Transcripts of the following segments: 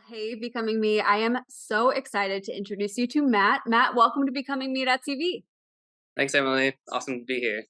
Hey, Becoming Me. I am so excited to introduce you to Matt. Matt, welcome to BecomingMe.tv. Thanks, Emily. Awesome to be here.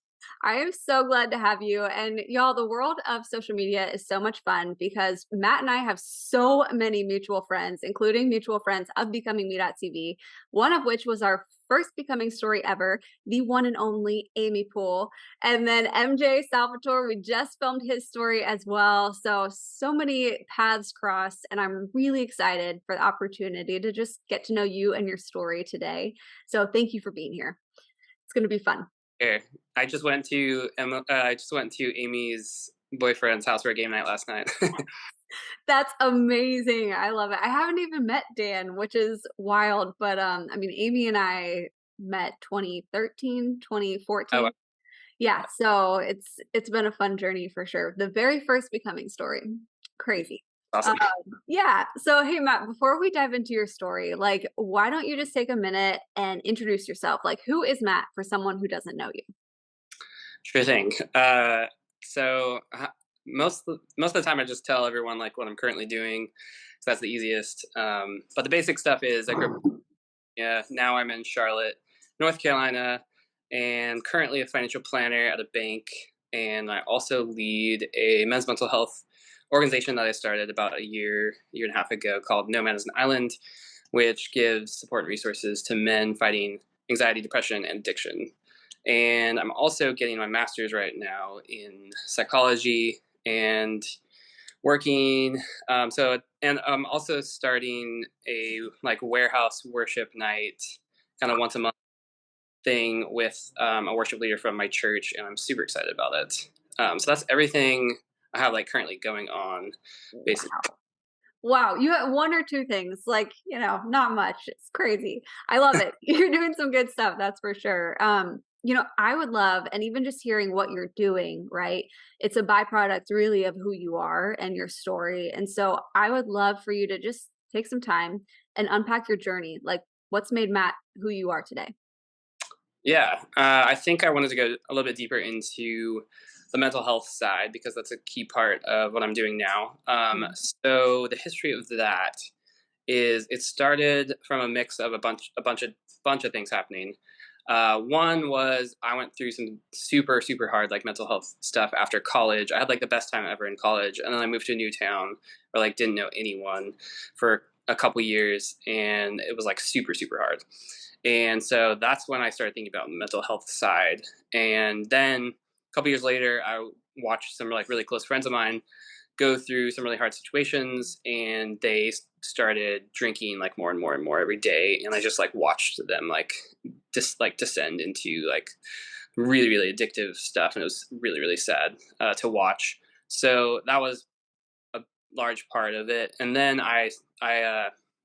I am so glad to have you. And y'all, the world of social media is so much fun because Matt and I have so many mutual friends, including mutual friends of BecomingMe.tv, one of which was our first Becoming story ever, the one and only Amy Poole. And then MJ Salvatore, we just filmed his story as well. So many paths crossed. And I'm really excited for the opportunity to just get to know you and your story today. So thank you for being here. It's going to be fun. Here, I just went to Amy's boyfriend's house for a game night last night. That's amazing. I love it. I haven't even met Dan, which is wild, but I mean Amy and I met 2013, Oh, 2014. Yeah, so it's been a fun journey for sure. The very first Becoming story. Crazy. Um, awesome. yeah. So hey Matt, before we dive into your story, like why don't you just take a minute and introduce yourself? Like who is Matt for someone who doesn't know you? Sure thing. So most of the time, I just tell everyone like what I'm currently doing, so that's the easiest. But the basic stuff is I grew up. Yeah, now I'm in Charlotte, North Carolina, and currently a financial planner at a bank. And I also lead a men's mental health organization that I started about a year and a half ago called No Man is an Island, which gives support and resources to men fighting anxiety, depression, and addiction. And I'm also getting my master's right now in psychology and working. And I'm also starting a like warehouse worship night, kind of once a month thing with a worship leader from my church, and I'm super excited about it. So that's everything I have like currently going on, basically. Wow. Wow, you have one or two things, like, not much. It's crazy. I love it. You're doing some good stuff, that's for sure. I would love, and even just hearing what you're doing, right? It's a byproduct really of who you are and your story. And so I would love for you to just take some time and unpack your journey. Like what's made Matt who you are today? Yeah, I think I wanted to go a little bit deeper into the mental health side because that's a key part of what I'm doing now. Mm. So the history of that is it started from a mix of a bunch of things happening. One was I went through some super hard like mental health stuff after college. I had like the best time ever in college, and then I moved to a new town where like didn't know anyone for a couple years, and it was like super hard. And so that's when I started thinking about the mental health side. And then a couple years later, I watched some like really close friends of mine go through some really hard situations, and they started drinking like more and more and more every day, and I just like watched them like just like descend into like really addictive stuff, and it was really sad to watch. So that was a large part of it. And then I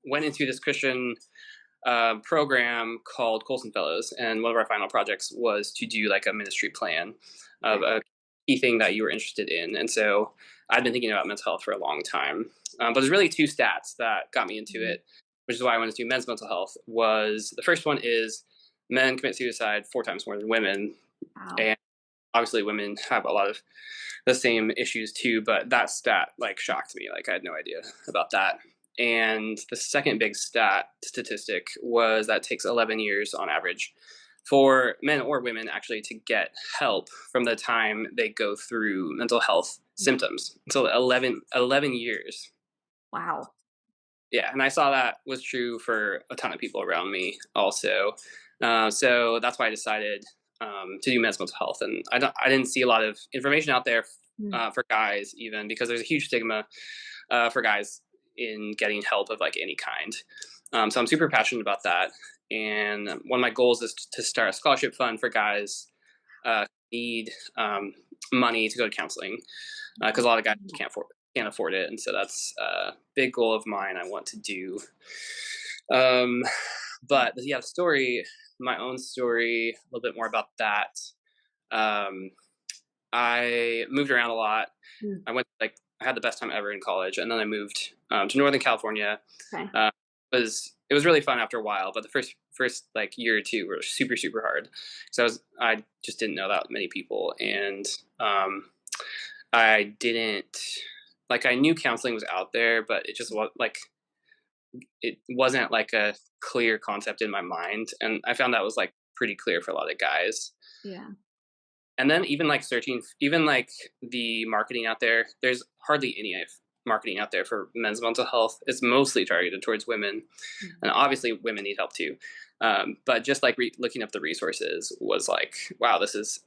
went into this Christian program called Colson Fellows, and one of our final projects was to do like a ministry plan of Okay. a key thing that you were interested in. And so I'd been thinking about mental health for a long time, but there's really two stats that got me into Mhm. it, which is why I wanted to do men's mental health. Was the first one is men commit suicide 4 times more than women, Wow. and obviously women have a lot of the same issues too, but that stat like shocked me. Like I had no idea about that. And the second big statistic was that it takes 11 years on average for men or women actually to get help from the time they go through mental health symptoms. So 11 years. Wow. Yeah, and I saw that was true for a ton of people around me also. So that's why I decided to do men's mental health, and I didn't see a lot of information out there Mm. for guys, even because there's a huge stigma for guys in getting help of like any kind. So I'm super passionate about that, and one of my goals is to start a scholarship fund for guys need money to go to counseling because a lot of guys can't afford it, and so that's a big goal of mine. I want to do. Um, but yeah, my own story, a little bit more about that. Um, I moved around a lot. Mm. I had the best time ever in college, and then I moved to Northern California. Okay. Uh, it was really fun after a while, but the first like year or two were super hard. So I just didn't know that many people, and I didn't like I knew counseling was out there, but it just was like it wasn't like a clear concept in my mind, and I found that was like pretty clear for a lot of guys. Yeah. And then even like searching, even like the marketing out there, there's hardly any marketing out there for men's mental health. It's mostly targeted towards women, and Mhm. obviously women need help too. But just like looking up the resources was like, wow, this is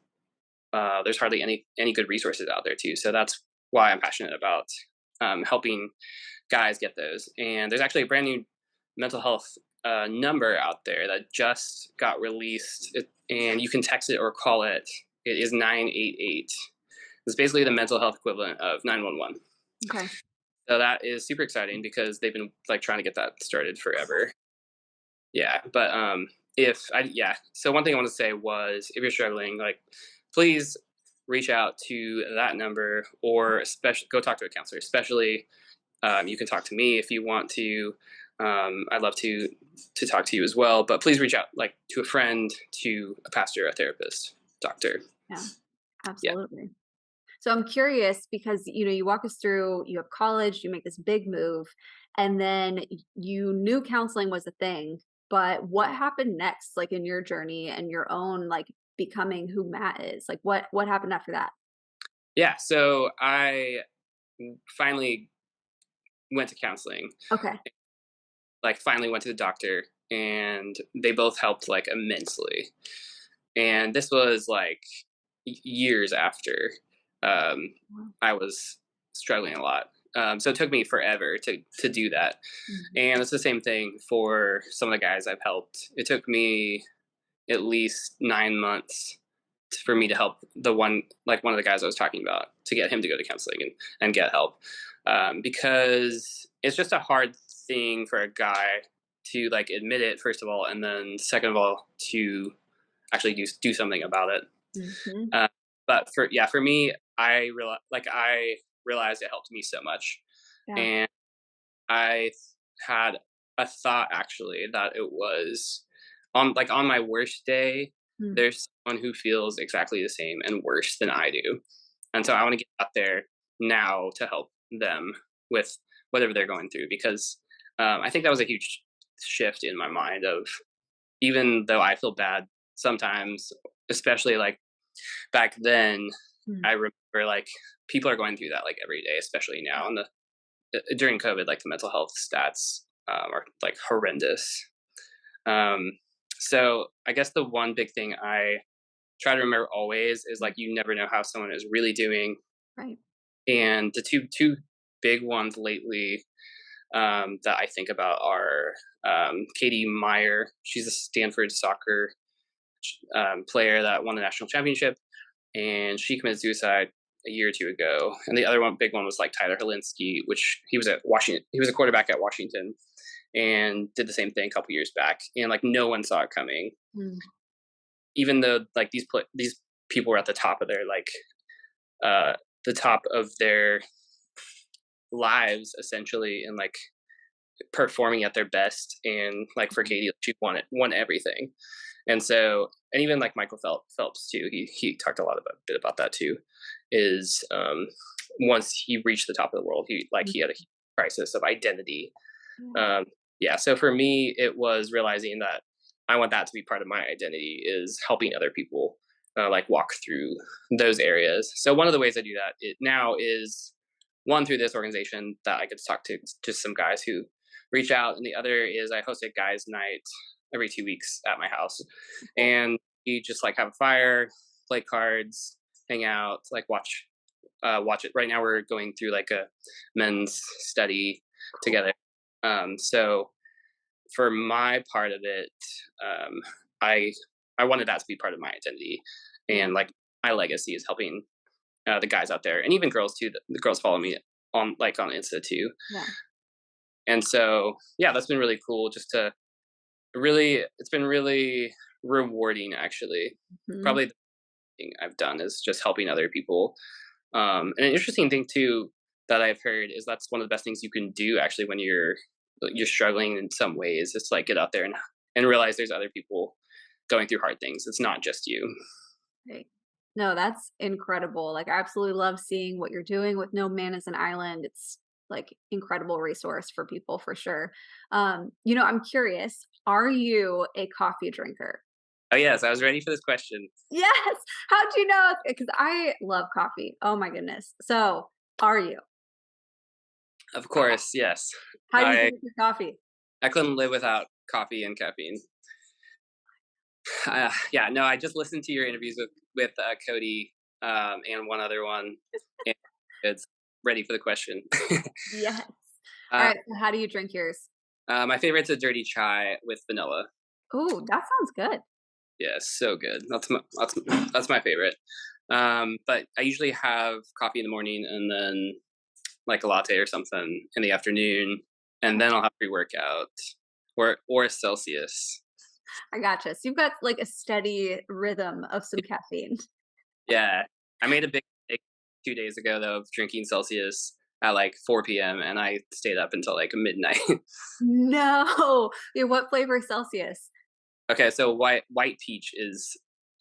there's hardly any good resources out there too. So that's why I'm passionate about helping guys get those. And there's actually a brand new mental health number out there that just got released, and you can text it or call it. It is 988. It's basically the mental health equivalent of 911. Okay. So that is super exciting because they've been like trying to get that started forever. Yeah, but if I yeah, so one thing I want to say was if you're struggling, like please reach out to that number, or especially go talk to a counselor. Especially you can talk to me if you want to. I'd love to talk to you as well. But please reach out like to a friend, to a pastor, a therapist, doctor. Yeah. Yeah, Absolutely. So I'm curious because you walk us through, you have college, you make this big move, and then you knew counseling was a thing, but what happened next, like in your journey and your own like becoming who Matt is? Like what happened after that? yeah. So I finally went to counseling. Okay. Like finally went to the doctor, and they both helped like immensely. And this was like years after Wow. I was struggling a lot. So it took me forever to do that, Mhm. and it's the same thing for some of the guys I've helped. It took me at least 9 months for me to help one of the guys I was talking about, to get him to go to counseling and get help, because it's just a hard thing for a guy to like admit it, first of all, and then second of all to actually do something about it. Mhm. uh, but for me, I realized it helped me so much. Yeah. And I had a thought actually that it was on my worst day, Mm. there's someone who feels exactly the same and worse than I do. And so I want to get out there now to help them with whatever they're going through, because I think that was a huge shift in my mind of, even though I feel bad sometimes, especially like back then, Mm. I remember like people are going through that like every day, especially now. And during COVID, like the mental health stats are like horrendous. Um, so I guess the one big thing I try to remember always is like you never know how someone is really doing. Right. And the two big ones lately that I think about are Katie Meyer. She's a Stanford soccer player that won the national championship, and she committed suicide a year or two ago. And the other one, big one, was like Tyler Helinski, which he was at Washington. He was a quarterback at Washington, and did the same thing a couple years back. And like no one saw it coming, Mm. even though like these people were at the top of their uh, the top of their lives essentially, and like performing at their best. And like for Katie, she won everything. And so, and even like Michael Phelps too, he talked a bit about that too. Is once he reached the top of the world, he had a crisis of identity. Yeah. Um, yeah, so for me, it was realizing that I want that to be part of my identity, is helping other people like walk through those areas. So one of the ways I do that now is one, through this organization that I get to talk to just some guys who reach out, and the other is I host a guys' night every 2 weeks at my house, Okay. and you just like have a fire, play cards, hang out, like watch it. Right now we're going through like a men's study Cool. together. So for my part of it, um, I I wanted that to be part of my identity, Yeah. and like my legacy is helping the guys out there, and even girls too. The girls follow me on Insta too, Yeah. and so yeah, that's been really cool. Just to really, it's been really rewarding actually. Mhm. Probably the thing I've done is just helping other people. And an interesting thing too that I've heard is that's one of the best things you can do actually when you're struggling in some ways. It's like get out there and realize there's other people going through hard things. It's not just you. Right. No, that's incredible. Like, I absolutely love seeing what you're doing with No Man is an Island. It's like incredible resource for people for sure. I'm curious, are you a coffee drinker? Oh yes, I was ready for this question. Yes. How'd you know? Because I love coffee. Oh my goodness. So, are you? Of course, yes. How do you I drink your coffee? I couldn't live without coffee and caffeine. Yeah, no, I just listened to your interviews with Cody and one other one, and it's ready for the question. Yes. All uh, right. So how do you drink yours? my favorite's a dirty chai with vanilla. Oh, that sounds good. Yeah, so good. That's my favorite. But I usually have coffee in the morning and then like a latte or something in the afternoon, and then I'll have pre-workout or a Celsius. I gotcha. So you've got like a steady rhythm of some caffeine. Yeah, I made a big mistake 2 days ago though of drinking Celsius at like 4 p.m. and I stayed up until like midnight. No. Yeah, what flavor Celsius? Okay, so white peach is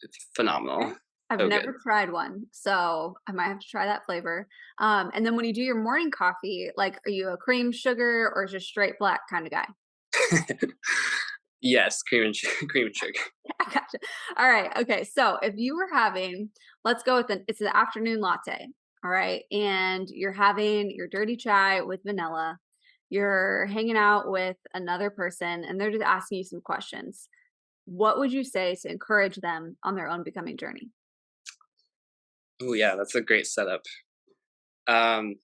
Okay. phenomenal. I've So good. never tried one, so I might have to try that flavor. And then when you do your morning coffee, like, are you a cream, sugar, or just straight black kind of guy? Yes, cream and sugar. I gotcha. All right. Okay. So if you were having, let's go with it's an afternoon latte. All right. And you're having your dirty chai with vanilla. You're hanging out with another person and they're just asking you some questions. What would you say to encourage them on their own becoming journey? Oh yeah, that's a great setup. Um,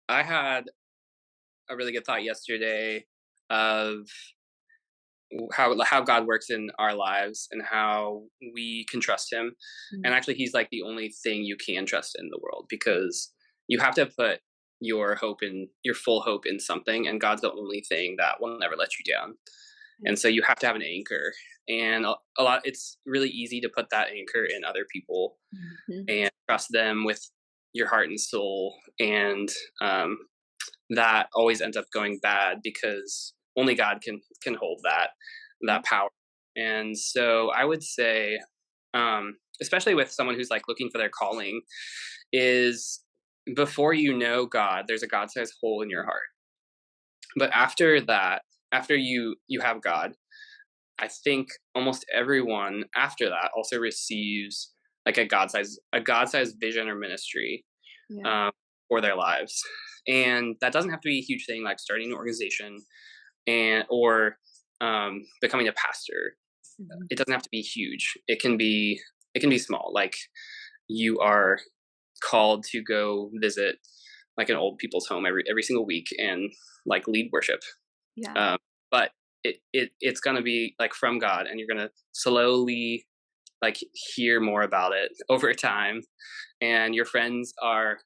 I had a really good thought yesterday of how God works in our lives and how we can trust Him. And Mm, actually, He's like the only thing you can trust in the world because you have to put your full hope in something, and God's the only thing that will never let you down. yeah. And so you have to have an anchor, and a lot. It's really easy to put that anchor in other people Mhm. and trust them with your heart and soul, and um, that always ends up going bad because only God can hold that power. And so I would say, especially with someone who's like looking for their calling, is before you know God, there's a God-sized hole in your heart. But after that, after you have God, I think almost everyone after that also receives like a God-sized vision or ministry Yeah. um, for their lives. And that doesn't have to be a huge thing like starting an organization and or becoming a pastor. Mhm. It doesn't have to be huge. It can be small. Like you are called to go visit like an old people's home every single week and like lead worship. Yeah. Um, but it's gonna be like from God, and you're gonna slowly like hear more about it over time, and your friends are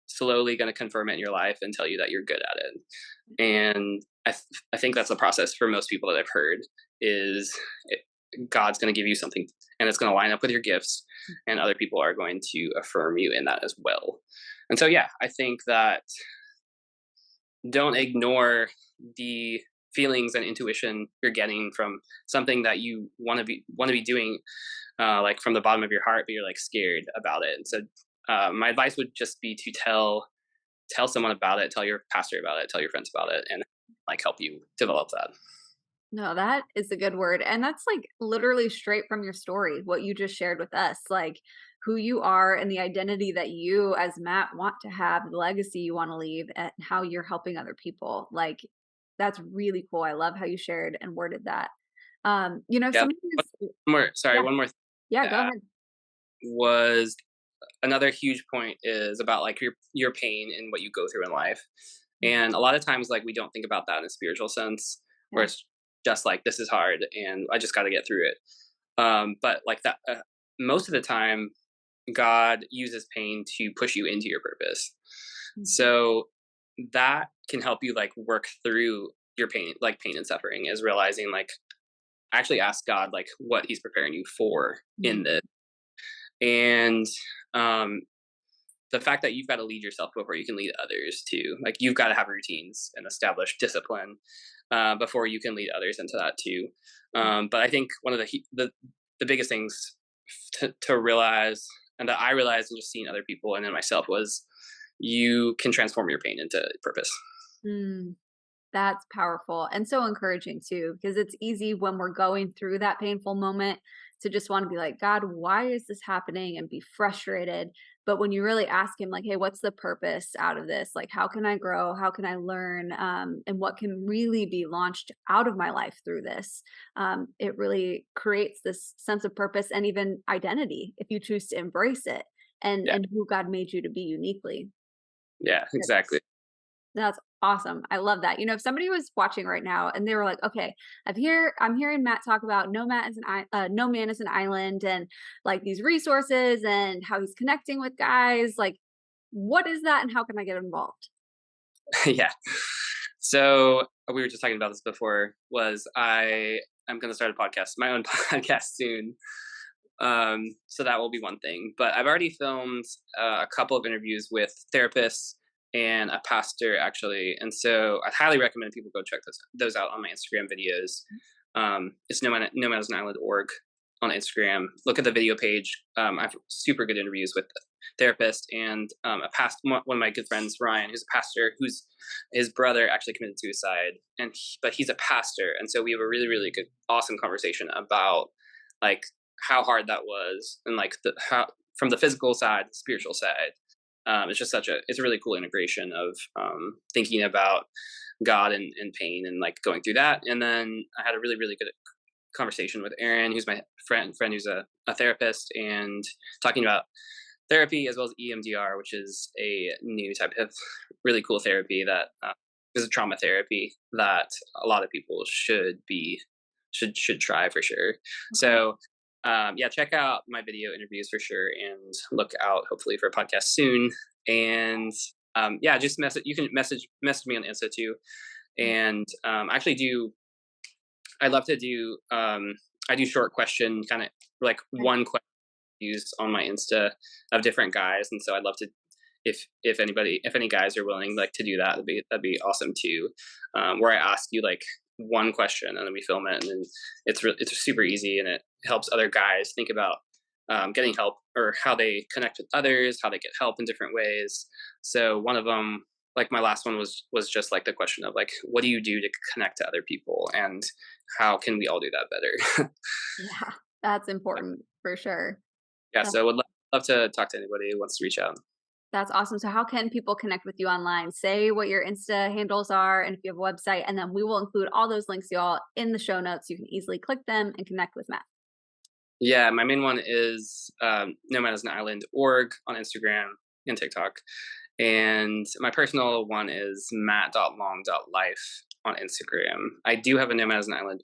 slowly going to confirm it in your life and tell you that you're good at it. And I think that's the process for most people that I've heard is it, God's going to give you something and it's going to line up with your gifts and other people are going to affirm you in that as well. And so, yeah, I think that don't ignore the feelings and intuition you're getting from something that you want to be doing like from the bottom of your heart, but you're like scared about it. And so my advice would just be to tell someone about it, tell your pastor about it, tell your friends about it, and like help you develop that. No, that is a good word. And that's like literally straight from your story, what you just shared with us, like who you are and the identity that you as Matt want to have, the legacy you want to leave, and how you're helping other people. Like that's really cool. I love how you shared and worded that. Yeah. Something is Sorry, yeah, one more thing yeah, to go add ahead. was another huge point is about like your pain and what you go through in life. Mm, And a lot of times like we don't think about that in a spiritual sense where yeah. it's just like this is hard and I just got to get through it. But like that most of the time God uses pain to push you into your purpose. Mhm. So that can help you like work through your pain, like pain and suffering is realizing like actually ask God like what he's preparing you for in Mhm. this. And um the fact that you've got to lead yourself before you can lead others too. Like you've got to have routines and establish discipline before you can lead others into that too. But I think one of the biggest things to realize and that I realized and just seeing other people and then myself was you can transform your pain into purpose. Mm. That's powerful and so encouraging too, because it's easy when we're going through that painful moment to just want to be like, God, why is this happening? And be frustrated. But when you really ask Him, like, hey, what's the purpose out of this? Like, how can I grow? How can I learn? And what can really be launched out of my life through this? It really creates this sense of purpose and even identity if you choose to embrace it Yeah, and who God made you to be uniquely. yeah, exactly. That's awesome. I love that. If somebody was watching right now and they were like, "Okay, I'm hearing Matt talk about no man is an island and like these resources and how he's connecting with guys. Like, what is that and how can I get involved?" Yeah. So we were just talking about this before. Was I'm going to start a podcast, my own podcast soon. So that will be one thing. But I've already filmed a couple of interviews with therapists and a pastor, actually. And so I highly recommend people go check those out on my Instagram videos. It's no man is an island org on Instagram. Look at the video page. I have super good interviews with a therapist and a past one of my good friends, Ryan, who's a pastor, whose his brother actually committed suicide, but he's a pastor, and so we have a really really good, awesome conversation about like how hard that was and like the how from the physical side, the spiritual side. It's just it's a really cool integration of thinking about God and pain and like going through that. And then I had a really really good conversation with Aaron, who's my friend who's a therapist, and talking about therapy as well as EMDR, which is a new type of really cool therapy that is a trauma therapy that a lot of people should try for sure. Okay. So yeah, check out my video interviews for sure, and look out hopefully for a podcast soon. And yeah, just message. You can message me on Insta too. And actually do I love to do I do short question kind of like Okay. one question used on my Insta of different guys, and so I'd love to if any guys are willing like to do that, that'd be awesome too. Where I ask you like one question and then we film it, and then it's super easy and it helps other guys think about getting help or how they connect with others, how they get help in different ways. So one of them, like my last one was just like the question of like, what do you do to connect to other people, and how can we all do that better? Yeah, that's important for sure. Yeah, That so I would love to talk to anybody who wants to reach out. that's awesome. So how can people connect with you online? Say what your Insta handles are and if you have a website, and then we will include all those links y'all in the show notes. You can easily click them and connect with Matt. Yeah, my main one is No Man is an Island org on Instagram and TikTok. And my personal one is matt.long.life on Instagram. I do have a No Man is an Island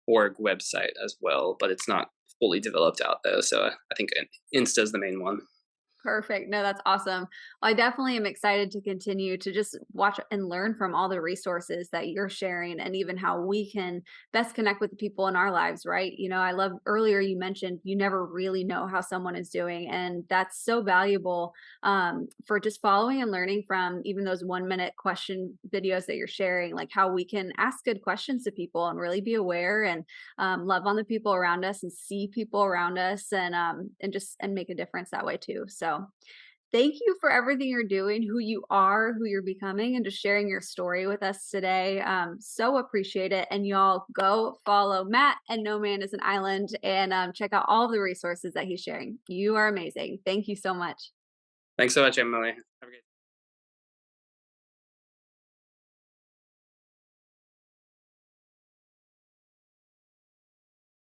org website as well, but it's not fully developed out though. So I think Insta is the main one. Perfect. No, that's awesome. I definitely am excited to continue to just watch and learn from all the resources that you're sharing and even how we can best connect with the people in our lives, right? I love earlier you mentioned you never really know how someone is doing. And that's so valuable for just following and learning from even those 1 minute question videos that you're sharing, like how we can ask good questions to people and really be aware and love on the people around us and see people around us and make a difference that way too. So thank you for everything you're doing, who you are, who you're becoming, and just sharing your story with us today. So appreciate it. And y'all go follow Matt and No Man is an Island and check out all of the resources that he's sharing. You are amazing. Thank you so much. Thanks so much, Emily.